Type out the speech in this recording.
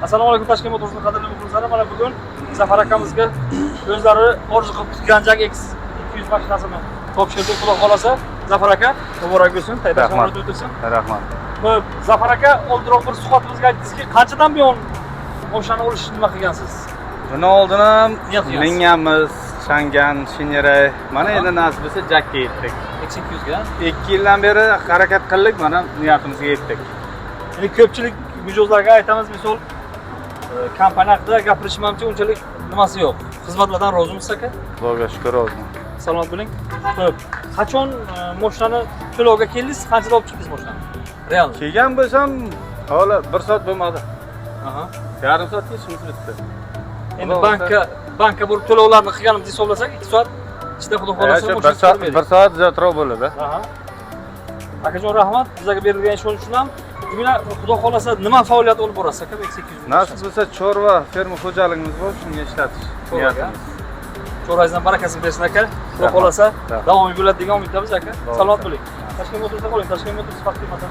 Assalomu alaykum Toshkent Motors'ning qadrli muxlislari. Mana bugun Zafar akamizga o'zlari orzu qilib kutgan Jag X200 mashinasini topshirdik. Xudo xolasa Zafar aka, muborak bo'lsin. Rahmat. Rahmat. Xo'p, Zafar aka, oldinroq bir suhbatimizga aytdingizki, qanchadan buyon mashinani olishni nima qilgansiz? Buni oldin ham minganmiz, Shangan, Shinyaray. Mana endi nasib bo'lsa Jakka yetdik. X200 ga. 2 yildan beri harakat qildik, mana niyatimizga yetdik. Endi ko'pchilik mijozlarga aytamiz, misol kompaniya haqida gapirishmamcha unchalik nimasi yo'q. Xizmatlardan rozimisiz aka? Xudoga shukr roziman. Salomat bo'ling. Xo'p, qachon mashinani to'lovga keldingiz? Qanchada olib chiqdingiz mashinani? Real. Kelgan bo'lsam, hali 1 soat bo'lmadi. Aha. Yarim soatga ishimiz bitdi. Endi bankka bo'lib to'lovlarni qilganimizni hisoblasak 2 soat ichida xudo xolasa 1 soat zatroq bo'ladi. Aha. Akajon rahmat, bizga berilgan ishonch uchun ham. Bugun xudo xolasa nima faoliyat olib borasiz aka X200? Nasib bo'lsa chorva ferma xo'jaligimiz bor, shunga ishlatish niyatimiz. Chorvangizdan barakasini bersin aka. Xudo xolasa davomiy bo'ladi degan umiddamiz aka. Salomat bo'ling. Toshkent Motors'da qoling. Toshkent Motors xavfli matn.